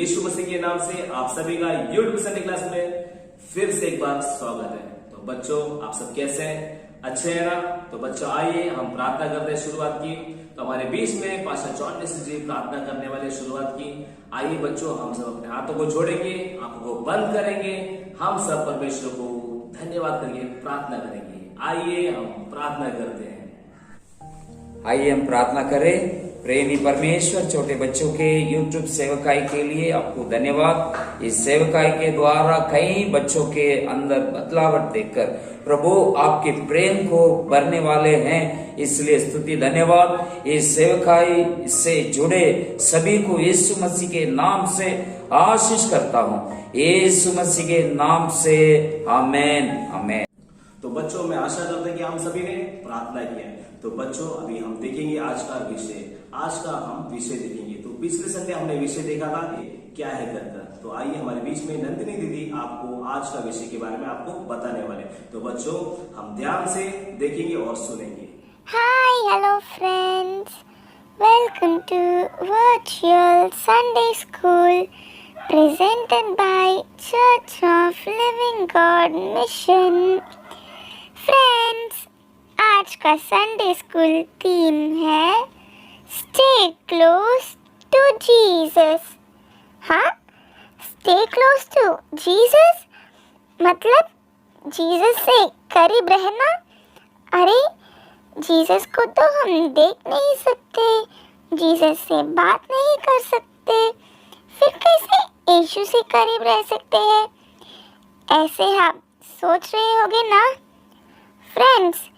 यीशु मसीह के नाम से आप सभी का यूट्यूब संडे क्लास में फिर से एक बार स्वागत है। तो बच्चों, आप सब कैसे हैं? अच्छे हैं ना? तो बच्चों आइए हम प्रार्थना करते हैं शुरुआत की। तो हमारे बीच में पास्टर जॉन मिश्र जी प्रार्थना करने वाले शुरुआत की। आइए बच्चों, हम सब अपने हाथों को जोड़ेंगे, आंखों को बंद करेंगे, हम सब परमेश्वर को धन्यवाद करेंगे, प्रार्थना करेंगे। आइए हम प्रार्थना करते हैं। आइए हम प्रार्थना करें। प्रेमी परमेश्वर, छोटे बच्चों के YouTube सेवकाई के लिए आपको धन्यवाद। इस सेवकाई के द्वारा कई बच्चों के अंदर बदलावट देखकर प्रभु आपके प्रेम को भरने वाले हैं, इसलिए स्तुति धन्यवाद। इस सेवकाई से जुड़े सभी को यीशु मसीह के नाम से आशीष करता हूँ, यीशु मसीह के नाम से आमेन आमेन। तो बच्चों, मैं आशा करता हूं कि हम सभी ने प्रार्थना किया है। तो बच्चों, अभी हम देखेंगे आज का विषय। आज का हम विषय देखेंगे। तो पिछले संडे हमने विषय देखा था कि क्या है कर्ता। तो आइए हमारे बीच में नंदिनी दीदी आपको आज का विषय के बारे में आपको बताने वाले। तो बच्चों, हम ध्यान से देखेंगे और सुनेंगे। Hi, hello friends. Welcome to Virtual Sunday School presented by Church of Living God Mission. Friends, आज का संडे स्कूल थीम है Stay close to Jesus. हाँ, Stay close to Jesus मतलब जीसस से करीब रहना। अरे, जीसस को तो हम देख नहीं सकते, जीसस से बात नहीं कर सकते, फिर कैसे यीशु से करीब रह सकते हैं? ऐसे आप सोच रहे होंगे ना? फ्रेंड्स,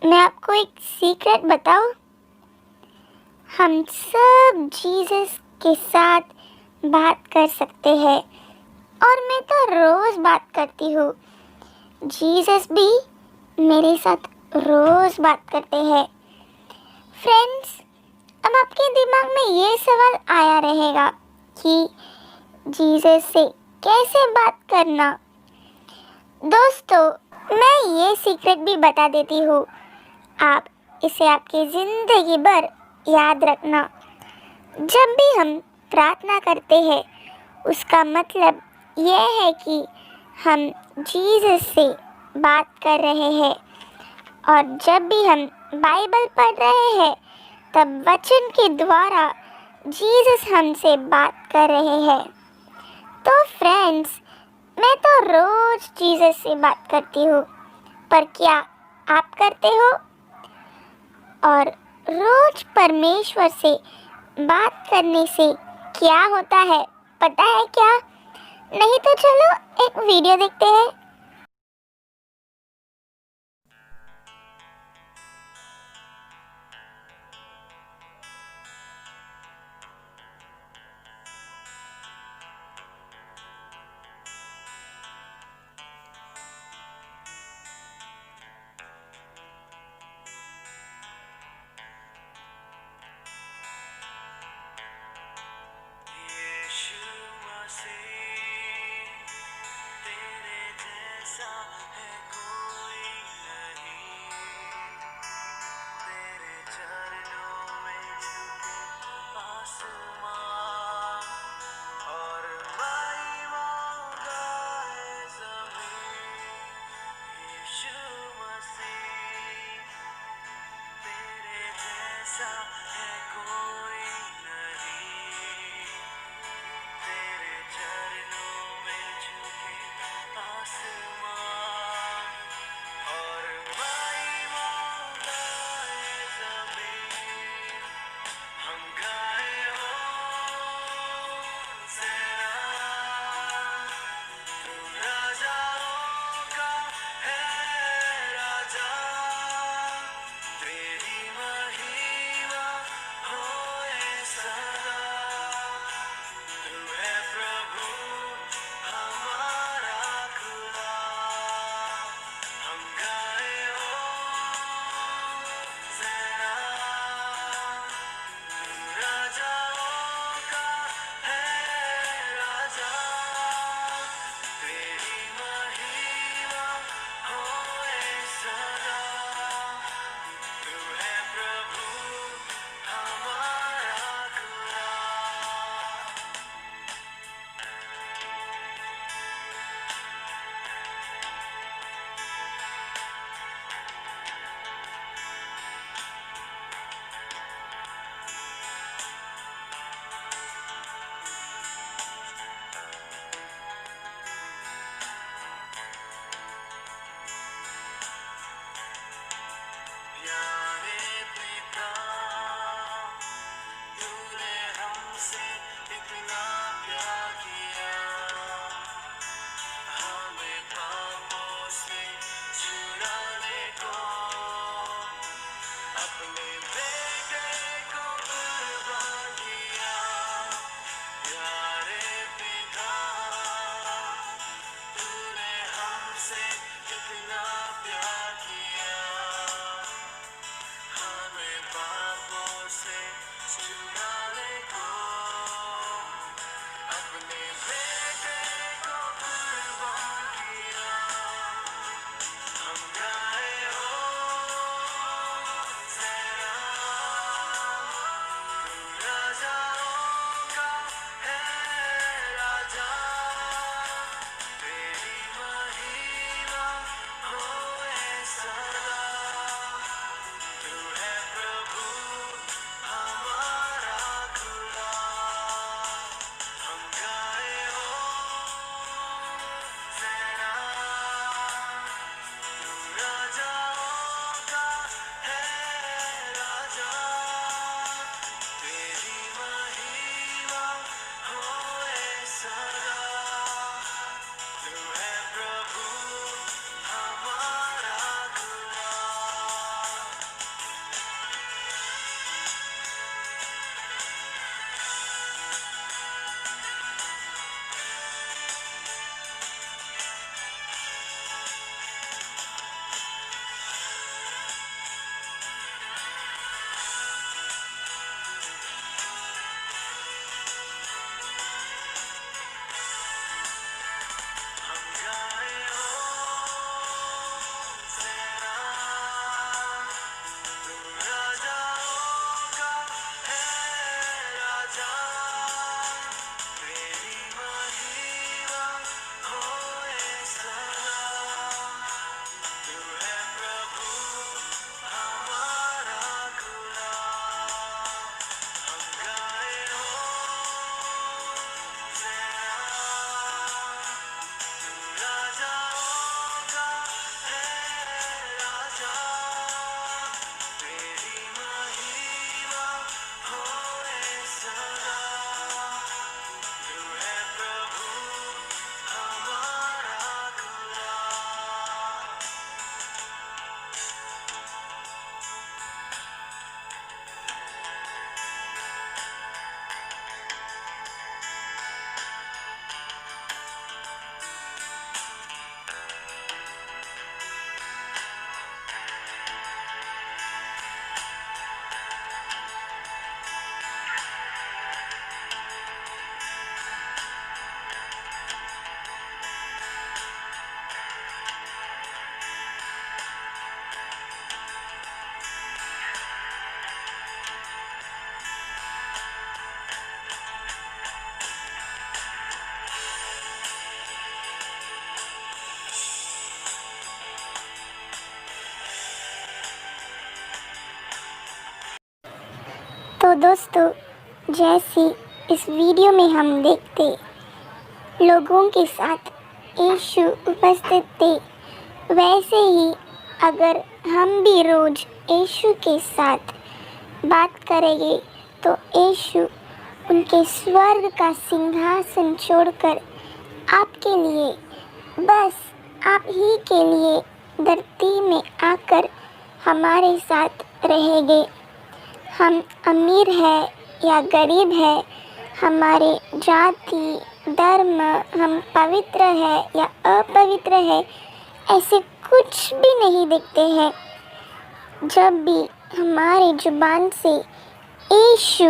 मैं आपको एक सीक्रेट बताऊं। हम सब जीसस के साथ बात कर सकते हैं, और मैं तो रोज बात करती हूँ। जीसस भी मेरे साथ रोज बात करते हैं। फ्रेंड्स, अब आपके दिमाग में ये सवाल आया रहेगा कि जीसस से कैसे बात करना। दोस्तों, मैं ये सीक्रेट भी बता देती हूँ, आप इसे आपकी जिंदगी भर याद रखना। जब भी हम प्रार्थना करते हैं, उसका मतलब यह है कि हम जीसस से बात कर रहे हैं, और जब भी हम बाइबल पढ़ रहे हैं, तब वचन के द्वारा जीसस हमसे बात कर रहे हैं। तो फ्रेंड्स, मैं तो रोज जीसस से बात करती हूँ, पर क्या आप करते हो? और रोज परमेश्वर से बात करने से क्या होता है, पता है क्या? नहीं तो चलो एक वीडियो देखते हैं। तेरी महिमा हो दोस्तों, जैसे इस वीडियो में हम देखते लोगों के साथ यीशु उपस्थित थे, वैसे ही अगर हम भी रोज यीशु के साथ बात करेंगे तो यीशु उनके स्वर्ग का सिंहासन छोड़कर आपके लिए, बस आप ही के लिए धरती में आकर हमारे साथ रहेंगे। हम अमीर है या गरीब है, हमारे जाति धर्म, हम पवित्र है या अपवित्र है, ऐसे कुछ भी नहीं दिखते हैं। जब भी हमारी जुबान से यीशु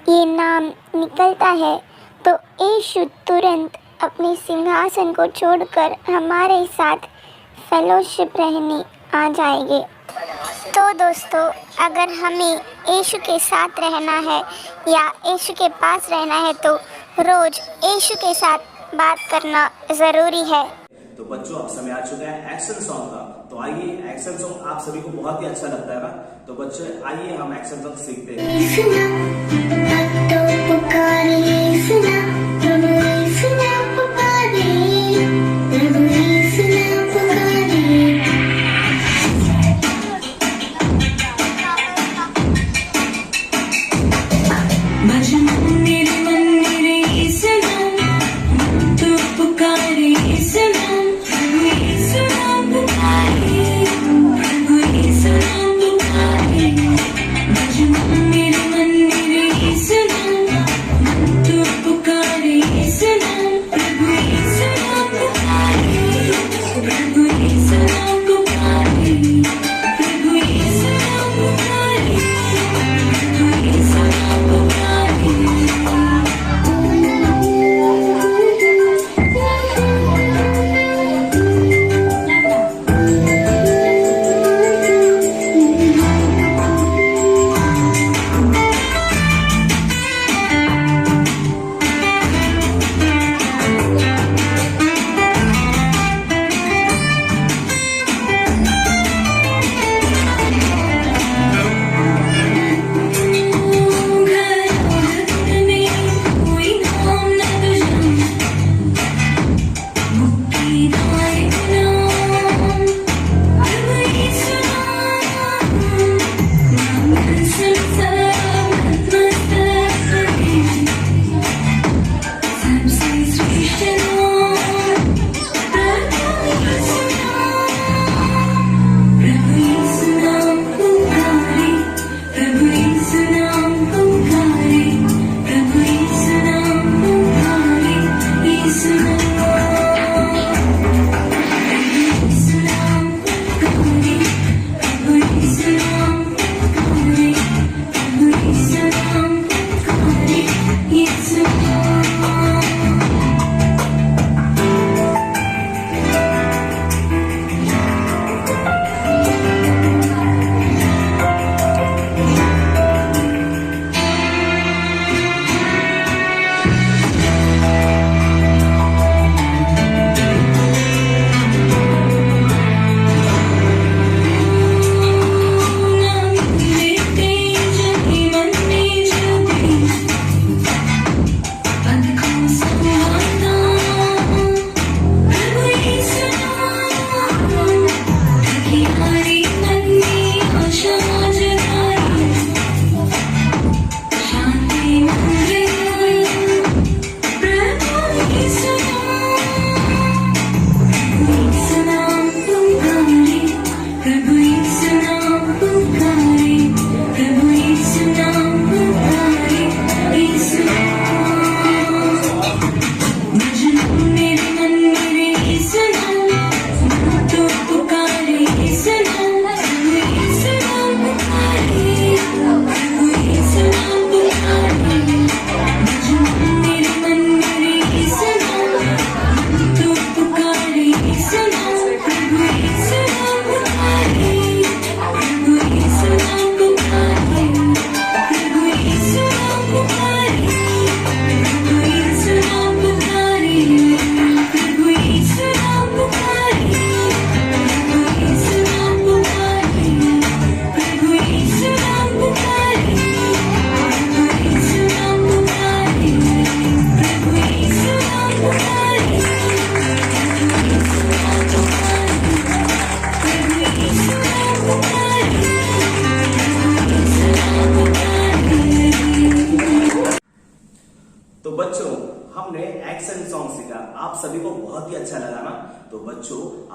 ये नाम निकलता है तो यीशु तुरंत अपने सिंहासन को छोड़कर हमारे साथ फेलोशिप रहने आ जाएंगे। तो दोस्तों, अगर हमें यीशु के साथ रहना है या यीशु के पास रहना है तो रोज यीशु के साथ बात करना ज़रूरी है। तो बच्चों, अब समय आ चुका है एक्शन सॉन्ग का। तो आइए, एक्शन सॉन्ग आप सभी को बहुत ही अच्छा लगता है ना। तो बच्चों आइए हम एक्शन सॉन्ग सीखते हैं।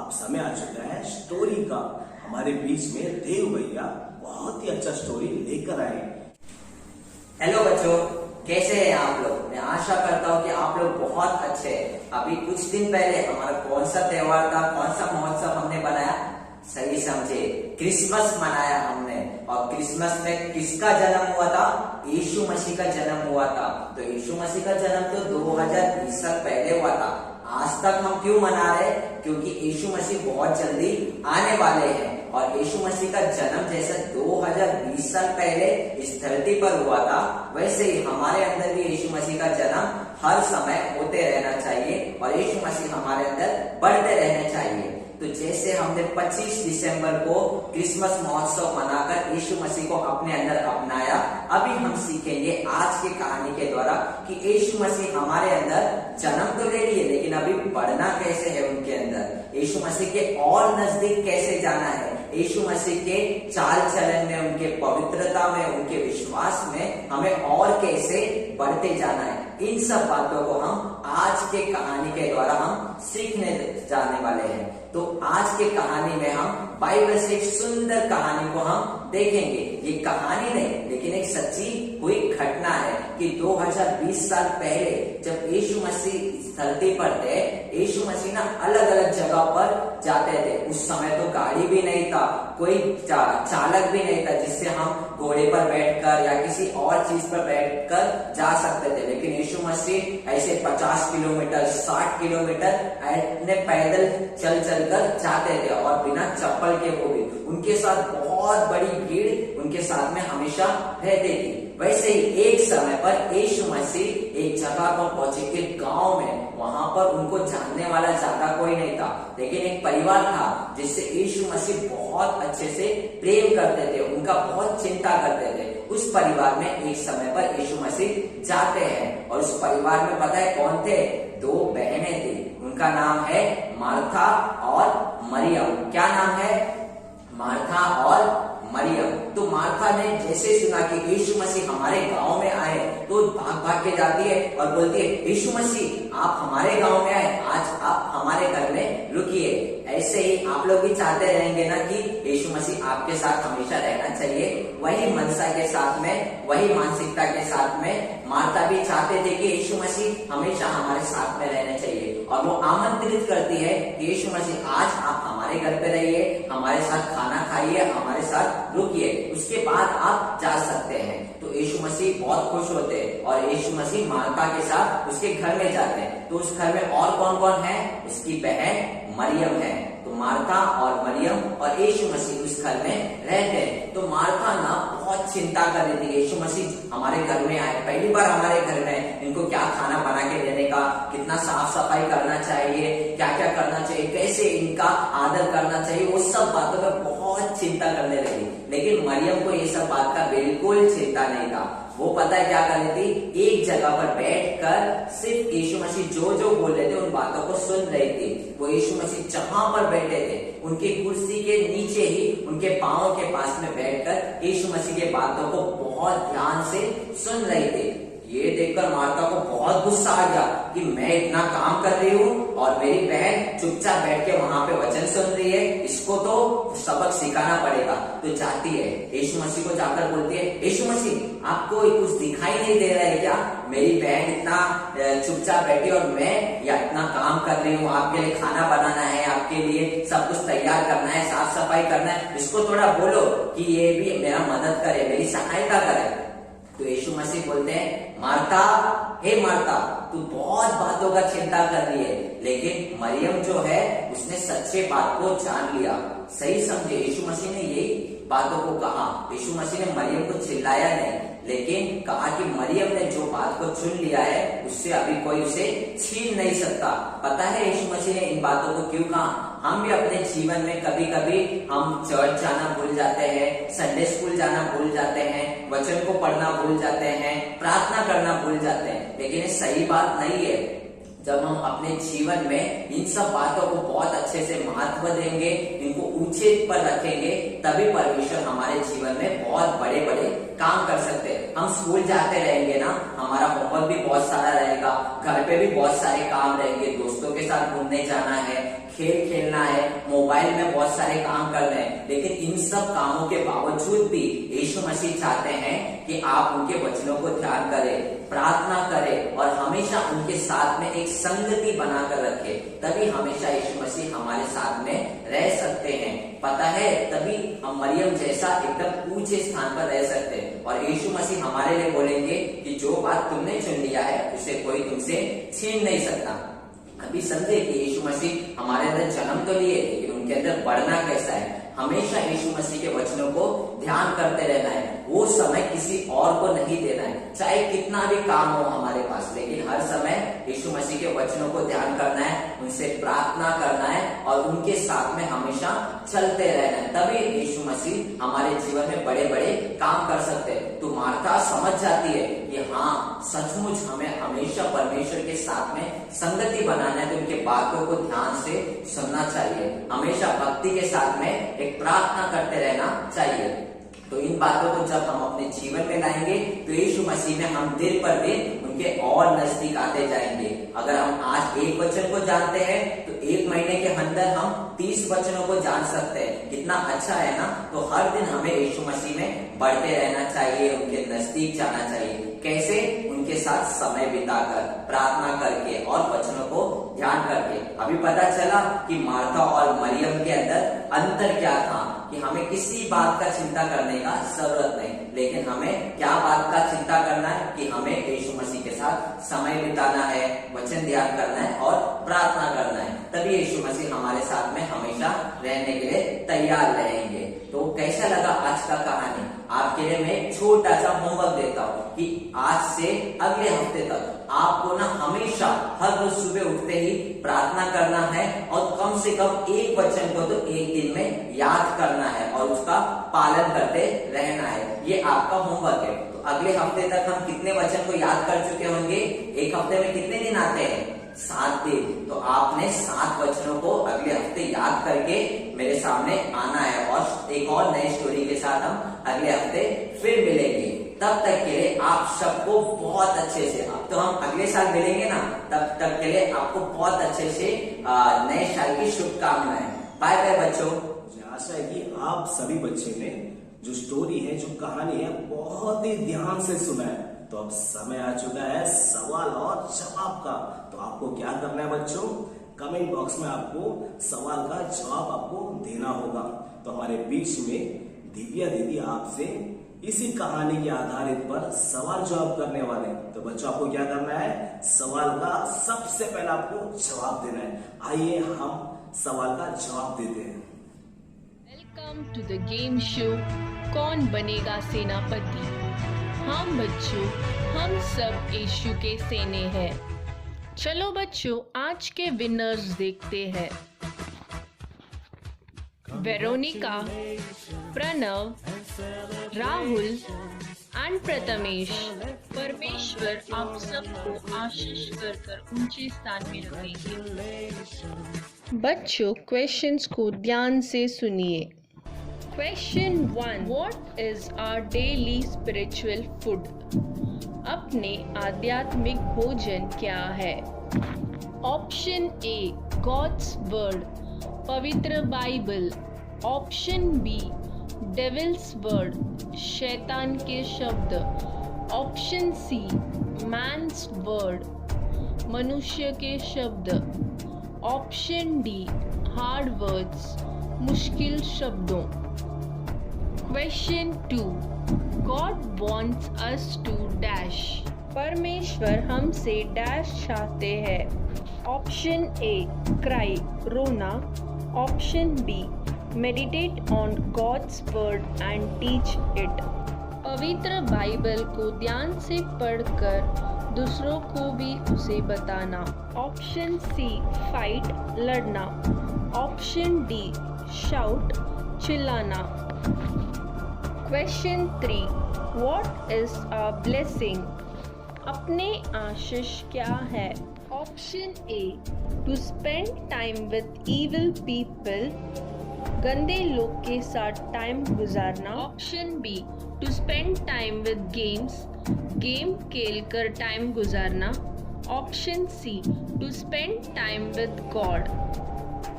अब समय आ चुका है स्टोरी का। हमारे बीच में देव भैया बहुत ही अच्छा स्टोरी लेकर आए। हेलो बच्चों, कैसे हैं आप लोग? मैं आशा करता हूँ कि आप लोग बहुत अच्छे हैं। अभी कुछ दिन पहले हमारा कौन सा त्योहार था, कौन सा महोत्सव हमने बनाया? सही समझे, क्रिसमस मनाया हमने। और क्रिसमस में किसका जन्म हुआ था? यीशु मसीह का जन्म हुआ था। तो यीशु मसीह का जन्म तो 2020 साल पहले हुआ था। आज तक हम क्यों मना रहे? क्योंकि यीशु मसीह बहुत जल्दी आने वाले हैं। और यीशु मसीह का जन्म जैसे 2020 साल पहले इस धरती पर हुआ था, वैसे ही हमारे अंदर भी यीशु मसीह का जन्म हर समय होते रहना चाहिए और यीशु मसीह हमारे अंदर बढ़ते रहने चाहिए। तो जैसे हमने 25 दिसंबर को क्रिसमस महोत्सव मनाकर यीशु मसीह को अपने अंदर अपनाया, अभी हम सीखेंगे आज की कहानी के द्वारा कि यीशु मसीह हमारे अंदर जन्म तो ले लिए, लेकिन अभी बढ़ना कैसे है उनके अंदर, यीशु मसीह के और नजदीक कैसे जाना है, यीशु मसीह के चाल चलन में, उनके पवित्रता में, उनके विश्वास में हमें और कैसे बढ़ते जाना है। इन सब बातों को हम आज के कहानी के द्वारा हम सीखने जाने वाले हैं। तो आज के कहानी में हम बाइबल से एक सुंदर कहानी को हम देखेंगे। ये कहानी नहीं, लेकिन एक सच्ची हुई घटना है कि 2020 साल पहले जब यीशु मसीह इस धरती पर थे, यीशु मसीह ना अलग अलग जगह पर जाते थे। उस समय तो गाड़ी भी नहीं था, कोई चालक भी नहीं था जिससे हम घोड़े पर बैठकर या किसी और चीज पर बैठकर जा सकते थे। लेकिन यीशु मसीह ऐसे 50 किलोमीटर 60 किलोमीटर अपने पैदल चल चलकर जाते थे और बिना चप्पल के। वो भी उनके साथ बहुत बड़ी भीड़ उनके साथ में हमेशा रहती थी। वैसे ही एक समय पर यीशु मसीह एक जगह पर पहुंचे, एक गांव में। वहां पर उनको जानने वाला ज्यादा कोई नहीं था, लेकिन एक परिवार था जिससे यीशु मसीह बहुत अच्छे से प्रेम करते थे, उनका बहुत चिंता करते थे। उस परिवार में एक समय पर यीशु मसीह जाते हैं और उस परिवार में पता है कौन थे? 2 बहनें थी। उनका नाम है मार्था और मरियम। क्या नाम है? मार्था और मरियम। तो मार्था ने जैसे सुना कि यीशु मसीह हमारे गांव में आए, तो भाग भाग के जाती है और बोलती है, यीशु मसीह आप हमारे गांव में आए, आज आप हमारे घर में रुकिए। ऐसे ही आप लोग भी चाहते रहेंगे ना कि यीशु मसीह आपके साथ हमेशा रहना चाहिए। वही मनसा के साथ में, वही मानसिकता के साथ में मार्था भी चाहते थे कि यीशु मसीह हमेशा हमारे साथ में रहना चाहिए। और वो आमंत्रित करती है कि यीशु मसीह आज आप हमारे घर पे रहिए, हमारे साथ खाना खाइए, हमारे साथ रुकिए, उसके बाद आप जा सकते हैं। तो यीशु मसीह बहुत खुश होते हैं और यीशु मसीह मार्था के साथ उसके घर में जाते हैं। तो उस घर में और कौन कौन है? उसकी बहन मरियम है। तो मार्था और मरियम और यीशु मसीह उस घर में रहते हैं। तो मार्था ना बहुत चिंता कर रही थी, यीशु मसीह हमारे घर में आए, पहली बार हमारे घर में, इनको क्या खाना बना के देने का, कितना साफ सफाई करना चाहिए, क्या क्या करना चाहिए, कैसे इनका आदर करना चाहिए, वो सब बातों पर बहुत चिंता करने लगी। लेकिन मरियम को ये सब बात का बिल्कुल चिंता नहीं था। वो पता है क्या कर रही थी? एक जगह पर बैठकर सिर्फ यीशु मसीह जो जो बोल रहे थे उन बातों को सुन रही थी। वो यीशु मसीह जहां पर बैठे थे, उनकी कुर्सी के नीचे ही, उनके पांव के पास में बैठकर यीशु मसीह के बातों को बहुत ध्यान से सुन रही थी। ये देखकर मार्था को बहुत गुस्सा आ गया कि मैं इतना काम कर रही हूँ और मेरी बहन चुपचाप बैठ के वहां पे वचन सुन रही है, इसको तो सबक सिखाना पड़ेगा। तो जाती है यीशु मसीह को जाकर बोलती है, यीशु मसीह आपको कुछ दिखाई नहीं दे रहा है क्या? मेरी बहन इतना चुपचाप बैठी और मैं या इतना काम कर रही हूँ, आपके लिए खाना बनाना है, आपके लिए सब कुछ तैयार करना है, साफ सफाई करना है, इसको थोड़ा बोलो कि ये भी मेरा मदद करे, मेरी सहायता करे। तो यीशु मसीह बोलते हैं, मार्था, हे मार्था, तू बहुत बातों का चिंता कर रही है। लेकिन मरियम जो है उसने सच्चे बात को जान लिया। सही समझे, यीशु मसीह ने यही बातों को कहा। यीशु मसीह ने मरियम को चिल्लाया नहीं, लेकिन कहा कि मरियम ने जो बात को चुन लिया है उससे अभी कोई उसे छीन नहीं सकता। पता है यीशु मसीह ने इन बातों को क्यों कहा? हम भी अपने जीवन में कभी कभी हम चर्च जाना भूल जाते हैं, संडे स्कूल जाना भूल जाते हैं, वचन को पढ़ना भूल जाते हैं, प्रार्थना करना भूल जाते हैं। लेकिन ये सही बात नहीं है। जब हम अपने जीवन में इन सब बातों को बहुत अच्छे से महत्व देंगे, इनको ऊंचे पर रखेंगे, तभी परमेश्वर हमारे जीवन में बहुत बड़े बड़े काम कर सकते हैं। हम स्कूल जाते रहेंगे ना, हमारा होमवर्क भी बहुत सारा रहेगा, घर पे भी बहुत सारे काम रहेंगे, दोस्तों के साथ घूमने जाना है, खेल खेलना है, मोबाइल में बहुत सारे काम करने हैं, लेकिन इन सब कामों के बावजूद भी यीशु मसीह चाहते हैं कि आप उनके वचनों को ध्यान करें, प्रार्थना करें और हमेशा उनके साथ में एक संगति बनाकर रखें। तभी हमेशा यीशु मसीह हमारे साथ में रह सकते हैं। पता है, तभी हम मरियम जैसा एकदम ऊंचे स्थान पर रह सकते हैं। और यीशु मसीह हमारे लिए बोलेंगे कि जो बात तुमने चुन लिया है उसे कोई तुमसे छीन नहीं सकता। अभी समझे कि यीशु मसीह हमारे अंदर जन्म तो लिए, लेकिन उनके अंदर बढ़ना कैसा है। हमेशा यीशु मसीह के वचनों को ध्यान करते रहना है, वो समय किसी और को नहीं देना है, चाहे कितना भी काम हो हमारे पास, लेकिन हर समय यीशु मसीह के वचनों को ध्यान करना है, उनसे प्रार्थना करना है और उनके साथ में हमेशा चलते रहना है। तभी यीशु मसीह हमारे जीवन में बड़े बड़े काम कर सकते हैं। तो मार्था समझ जाती है कि हाँ, सचमुच हमें हमेशा परमेश्वर के साथ में संगति बनाना है, तो उनके बातों को ध्यान से सुनना चाहिए, हमेशा भक्ति के साथ में एक प्रार्थना करते रहना चाहिए। तो इन बातों को जब हम अपने जीवन में लाएंगे तो यीशु मसीह में हम दिन पर दिन उनके और नजदीक आते जाएंगे। अगर हम आज एक वचन को जानते हैं तो एक महीने के अंदर हम 30 वचनों को जान सकते हैं। कितना अच्छा है ना। तो हर दिन हमें यीशु मसीह में बढ़ते रहना चाहिए, उनके नजदीक जाना चाहिए। कैसे? उनके साथ समय बिताकर, प्रार्थना करके और वचनों को ध्यान करके। अभी पता चला कि मार्था और मरियम के अंदर अंतर क्या था, कि हमें किसी बात का चिंता करने का जरूरत नहीं, लेकिन हमें क्या बात का चिंता करना है कि हमें यीशु मसीह के साथ समय बिताना है, वचन ध्यान करना है और प्रार्थना करना है। तभी यीशु मसीह हमारे साथ में हमेशा रहने के लिए तैयार रहेंगे। तो कैसा लगा आज का कहानी? आपके लिए मैं एक छोटा सा होमवर्क देता हूँ कि आज से अगले हफ्ते तक आपको ना हमेशा हर रोज सुबह उठते ही प्रार्थना करना है और कम से कम एक वचन को तो एक दिन में याद करना है और उसका पालन करते रहना है। ये आपका होमवर्क है। तो अगले हफ्ते तक हम कितने वचन को याद कर चुके होंगे? एक हफ्ते में कितने दिन आते हैं? 7 दिन। तो आपने 7 वचनों को अगले हफ्ते याद करके मेरे सामने आना है और एक और नई स्टोरी के साथ हम अगले हफ्ते फिर मिलेंगे। तब तक के लिए आप सबको बहुत अच्छे से, अब तो हम अगले साल मिलेंगे ना, तब तक के लिए आपको बहुत अच्छे से नए साल की शुभकामनाएं। बाय बाय बच्चों। मुझे आशा है कि आप सभी बच्चे ने जो स्टोरी है, जो कहानी है, बहुत ही ध्यान से सुना है। तो अब समय आ चुका है सवाल और जवाब का। तो आपको क्या करना है बच्चों? कमेंट बॉक्स में आपको सवाल का जवाब आपको देना होगा। तो हमारे बीच में दिव्या दीदी आपसे इसी कहानी के आधारित पर सवाल जवाब करने वाले हैं। तो बच्चों आपको क्या करना है? सवाल का सबसे पहले आपको जवाब देना है। आइए हम सवाल का जवाब देते हैं। Welcome to the game show कौन बनेगा सेनापति। हम बच्चों, हम सब यीशु के सेने हैं। चलो बच्चों, आज के विनर्स देखते हैं। Veronica, Pranav, Rahul and Prathamesh. परमेश्वर आप सबको आशीष कर ऊंचे स्थान में रखेंगे। बच्चों, क्वेश्चंस को ध्यान से सुनिए। Question 1. What is our daily spiritual food? अपने आध्यात्मिक भोजन क्या है? Option A. God's Word, पवित्र Bible. Option B. Devil's Word, शैतान के शब्द। Option C. Man's Word, मनुष्य के शब्द। Option D. Hard Words, मुश्किल शब्दों। Question 2. God wants us to dash. परमेश्वर हमसे डैश चाहते हैं। Option A. Cry, रोना। Option B. Meditate on God's word and teach it. पवित्र बाइबल को ध्यान से पढ़कर दूसरों को भी उसे बताना। Option C. Fight, लड़ना। Option D. Shout, चिल्लाना। Question 3. What is a blessing? अपने आशीष क्या है? Option A. To spend time with evil people, गंदे लोग के साथ टाइम गुजारना। Option B. To spend time with games, game खेल कर टाइम गुजारना। Option C. To spend time with God,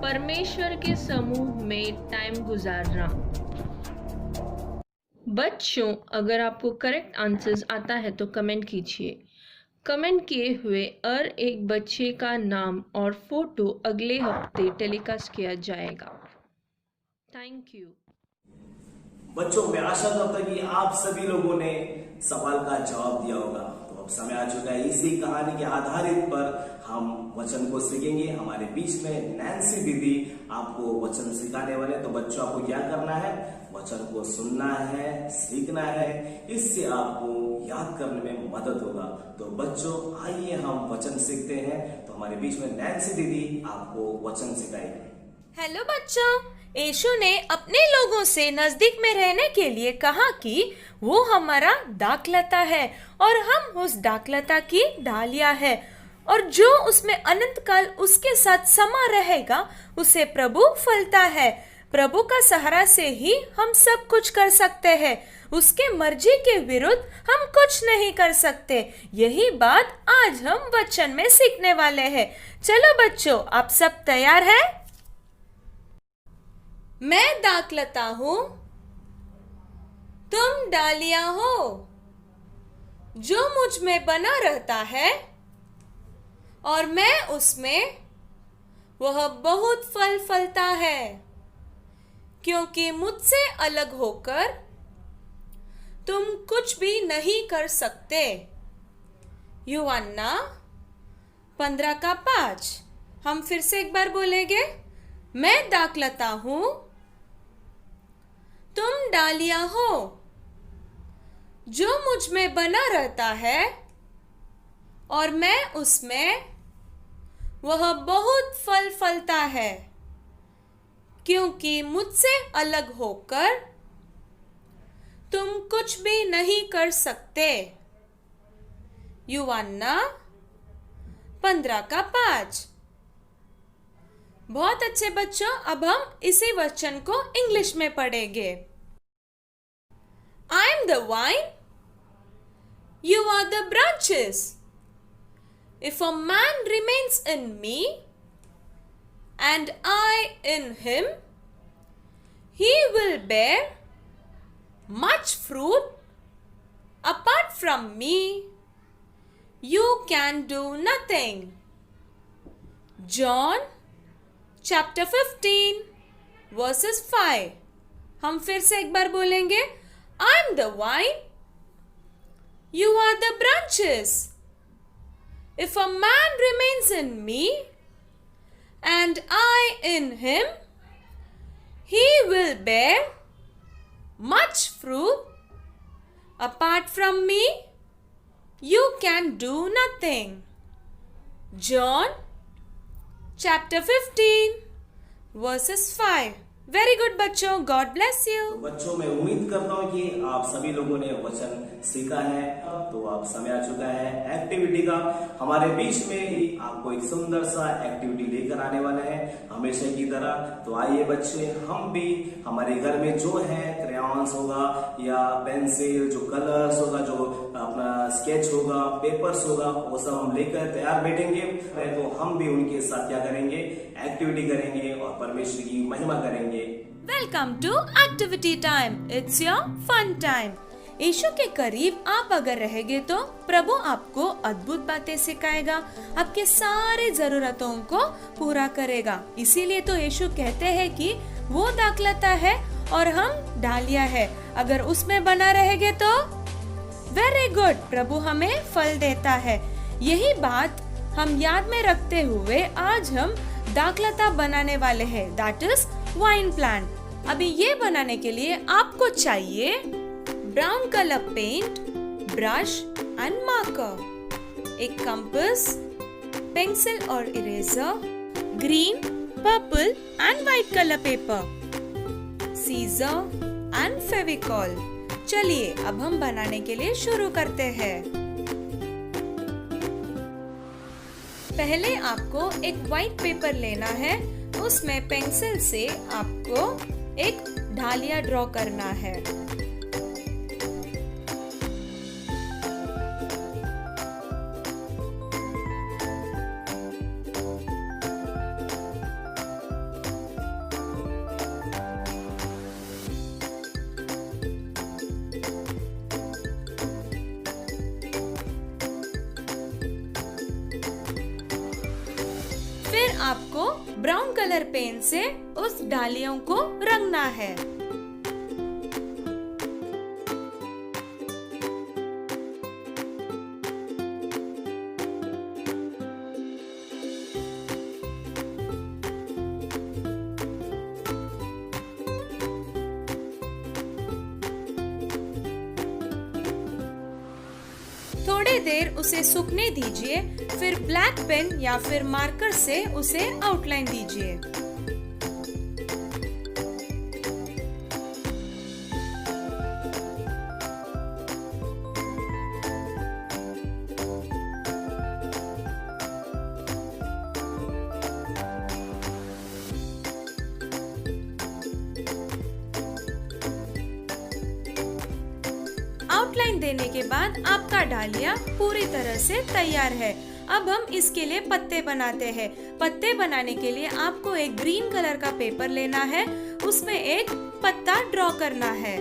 परमेश्वर के समूह में टाइम गुजारना। बच्चों, अगर आपको करेक्ट आंसर्स आता है तो कमेंट कीजिए। कमेंट किए हुए हर एक बच्चे का नाम और फोटो अगले हफ्ते टेलीकास्ट किया जाएगा। Thank you. बच्चों, मैं आशा करता हूं कि आप सभी लोगों ने सवाल का जवाब दिया होगा। तो अब समय आ चुका है, इसी कहानी के आधारित पर हम वचन को सीखेंगे। हमारे बीच में नैन्सी दीदी आपको वचन सिखाने वाले। तो बच्चों, आपको क्या करना है? वचन को सुनना है, सीखना है, इससे आपको याद करने में मदद होगा। तो बच्चों, आइए हम वचन सीखते हैं। तो हमारे बीच में नैन्सी दीदी आपको वचन सिखाएंगे। हेलो बच्चों, यीशु ने अपने लोगों से नजदीक में रहने के लिए कहा कि वो हमारा दाखलता है और हम उस दाखलता की डालियां है, और जो उसमें अनंत काल उसके साथ समा रहेगा उसे प्रभु फलता है। प्रभु का सहारा से ही हम सब कुछ कर सकते हैं। उसके मर्जी के विरुद्ध हम कुछ नहीं कर सकते। यही बात आज हम वचन में सीखने वाले हैं। चलो बच्चों, आप सब तैयार हैं? मैं दाखलता हूं, तुम डालियां हो। जो मुझ में बना रहता है और मैं उसमें, वह बहुत फल फलता है, क्योंकि मुझसे अलग होकर तुम कुछ भी नहीं कर सकते। यूहन्ना 15:5। हम फिर से एक बार बोलेंगे। मैं दाखलता हूं, तुम डालियां हो। जो मुझ में बना रहता है और मैं उसमें, वह बहुत फल फलता है, क्योंकि मुझसे अलग होकर तुम कुछ भी नहीं कर सकते। यूहन्ना 15:5। बहुत अच्छे बच्चों, अब हम इसी वचन को इंग्लिश में पढ़ेंगे। I am the vine, you are the branches. If a man remains in me and I in him, he will bear much fruit. Apart from me, you can do nothing. John chapter 15 verses 5। हम फिर से एक बार बोलेंगे। I am the vine, you are the branches. If a man remains in me and I in him, he will bear much fruit. Apart from me, you can do nothing. John chapter 15 verses 5। Very good बच्चों, God bless you. तो बच्चों, मैं उम्मीद करता हूँ कि आप सभी लोगों ने वचन सीखा है। तो अब समय आ चुका है एक्टिविटी का। हमारे बीच में ही आपको एक सुंदर सा एक्टिविटी लेकर आने वाला है, हमेशा की तरह। तो आइए बच्चे, हम भी हमारे घर में जो है क्रेयॉन्स होगा या पेंसिल, जो कलर्स होगा, जो अपना स्केच होगा, पेपर्स होगा, वो सब हम लेकर तैयार बैठेंगे। तो हम भी उनके साथ क्या करेंगे? एक्टिविटी करेंगे और परमेश्वर की महिमा करेंगे। Welcome to activity time. It's your fun time. Yeshu के करीब आप अगर रहेंगे तो प्रभु आपको अद्भुत बातें सिखाएगा, आपके सारे जरूरतों को पूरा करेगा। इसीलिए तो यीशु कहते हैं कि वो दाखलता है और हम डालियां है। अगर उसमें बना रहेंगे तो वेरी गुड, प्रभु हमें फल देता है। यही बात हम याद में रखते हुए आज हम दाखलता बनाने वाले हैं, दैट इज वाइन प्लांट। अभी ये बनाने के लिए आपको चाहिए brown colour paint, brush and marker, एक कंपास, पेंसिल और eraser, green, purple and white colour paper, scissor and Fevicol. चलिए अब हम बनाने के लिए शुरू करते हैं। पहले आपको एक व्हाइट पेपर लेना है, उसमें पेंसिल से आपको एक ढालिया ड्रॉ करना है। ब्राउन कलर पेन से उस डालियों को रंगना है। थोड़ी देर उसे सूखने दीजिए, फिर ब्लैक पेन या फिर मार्कर से उसे आउटलाइन दीजिए। आउटलाइन देने के बाद आपका डालिया पूरी तरह से तैयार है। अब हम इसके लिए पत्ते बनाते हैं। पत्ते बनाने के लिए आपको एक ग्रीन कलर का पेपर लेना है, उसमें एक पत्ता ड्रॉ करना है।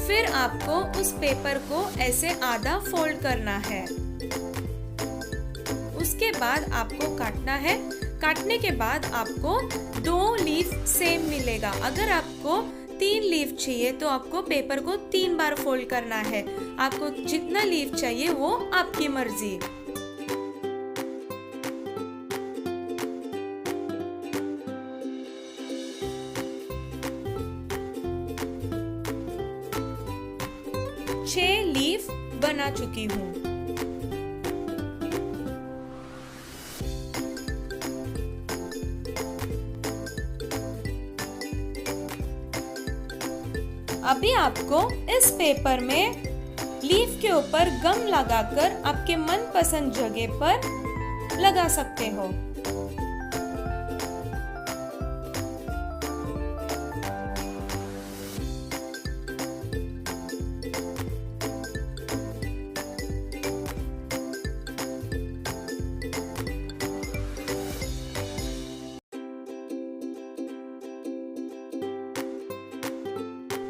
फिर आपको उस पेपर को ऐसे आधा फोल्ड करना है। उसके बाद आपको काटना है। काटने के बाद आपको 2 लीफ सेम मिलेगा। अगर आपको 3 लीफ चाहिए तो आपको पेपर को 3 बार फोल्ड करना है। आपको जितना लीफ चाहिए वो आपकी मर्जी। छह लीफ बना चुकी हूँ। अभी आपको इस पेपर में लीफ के ऊपर गम लगाकर आपके मनपसंद जगह पर लगा सकते हो।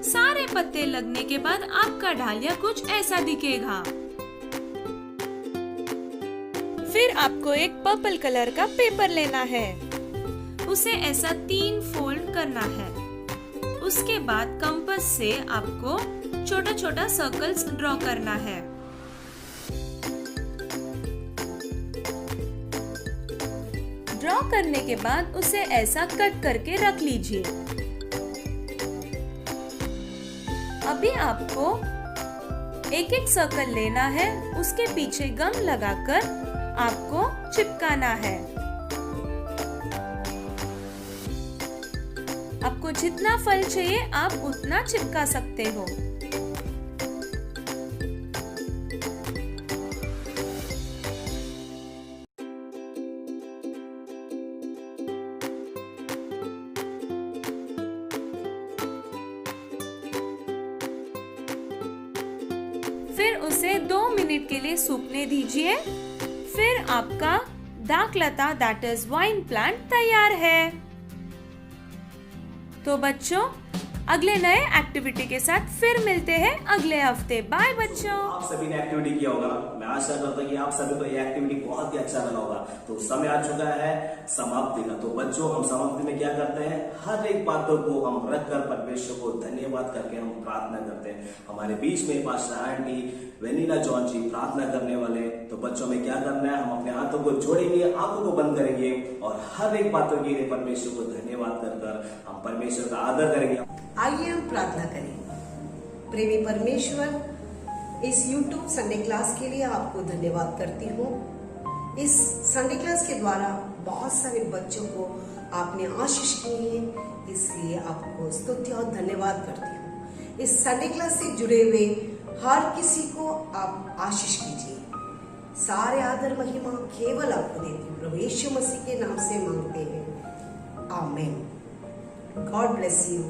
सारे पत्ते लगने के बाद आपका डालिया कुछ ऐसा दिखेगा। फिर आपको एक पर्पल कलर का पेपर लेना है, उसे ऐसा 3 फोल्ड करना है। उसके बाद कंपास से आपको छोटा छोटा सर्कल्स ड्रॉ करना है। ड्रॉ करने के बाद उसे ऐसा कट करके रख लीजिए। अभी आपको एक एक सर्कल लेना है, उसके पीछे गम लगाकर आपको चिपकाना है। आपको जितना फल चाहिए आप उतना चिपका सकते हो। फिर उसे 2 मिनट के लिए सूखने दीजिए। फिर आपका दाखलता दैट इज वाइन प्लांट तैयार है। तो बच्चों अगले नए एक्टिविटी के साथ फिर मिलते हैं अगले हफ्ते। बाय बच्चों। आप सभी ने एक्टिविटी किया होगा, मैं आशा करता हूँ कि आप सभी को ये एक्टिविटी बहुत ही अच्छा लगा होगा। तो समय आ चुका है समाप्ति का। तो बच्चों हम समाप्ति में क्या करते हैं, हर एक बातों को हम रखकर परमेश्वर को धन्यवाद करके हम प्रार्थना करते हैं। हमारे बीच में पास्टर आंटी वेनिला जॉन जी प्रार्थना करने वाले। तो बच्चों में क्या करना है, हम अपने हाथों को जोड़ेंगे, आंखों को बंद करेंगे और हर एक बातों के लिए परमेश्वर को धन्यवाद कर हम परमेश्वर का आदर करेंगे। आइए हम प्रार्थना करें। प्रेमी परमेश्वर, इस YouTube संडे क्लास के लिए आपको धन्यवाद करती हूँ। इस संडे क्लास के द्वारा बहुत सारे बच्चों को आपने आशीष की है, इसलिए आपको स्तुति और धन्यवाद करती हूँ। इस संडे क्लास से जुड़े हुए हर किसी को आप आशीष कीजिए। सारे आदर महिमा केवल आपको देती हूँ, प्रभु यीशु मसीह के नाम से मांगते हैं, आमीन। God bless you.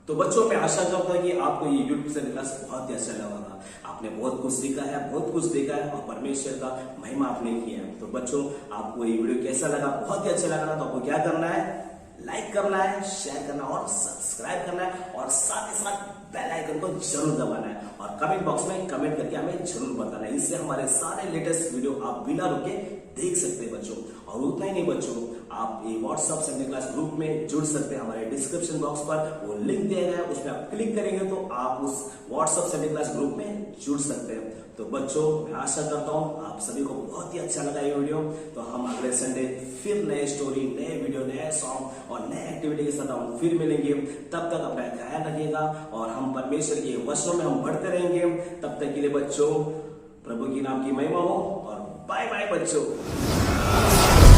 तो बच्चों, मैं आशा करता हूँ कि आपको ये यूट्यूब संडे क्लास बहुत ही अच्छा लगा होगा। आपने बहुत कुछ सीखा है, बहुत कुछ देखा है और परमेश्वर का महिमा आपने किया है। तो बच्चों, आपको ये वीडियो कैसा लगा? बहुत ही अच्छा लगा ना? तो आपको क्या करना है? लाइक करना है, शेयर करना और सब्सक्राइब करना है और साथ ही साथ बेल आइकन को जरूर दबाना है और कमेंट बॉक्स में कमेंट करके हमें जरूर बताना है। इससे हमारे सारे लेटेस्ट वीडियो आप बिना रुके देख सकते हैं बच्चों। और उतना ही नहीं बच्चों, आप ये व्हाट्सएप संडे क्लास ग्रुप में जुड़ सकते हैं। हमारे डिस्क्रिप्शन बॉक्स पर वो लिंक दिया गया है, उस पर आप क्लिक करेंगे तो आप उस व्हाट्सएप संडे क्लास ग्रुप में जुड़ सकते हैं। तो बच्चों, मैं आशा करता हूँ आप सभी को बहुत ही अच्छा लगा ये वीडियो। तो हम अगले संडे फिर नए स्टोरी, नए वीडियो, नए सॉन्ग और नए एक्टिविटी के साथ हम फिर मिलेंगे। तब तक अपना ख्याल रखिएगा और हम परमेश्वर के वचनों में हम बढ़ते रहेंगे। तब तक के लिए बच्चों, प्रभु की नाम की महिमा हो और बाय बाय बच्चों।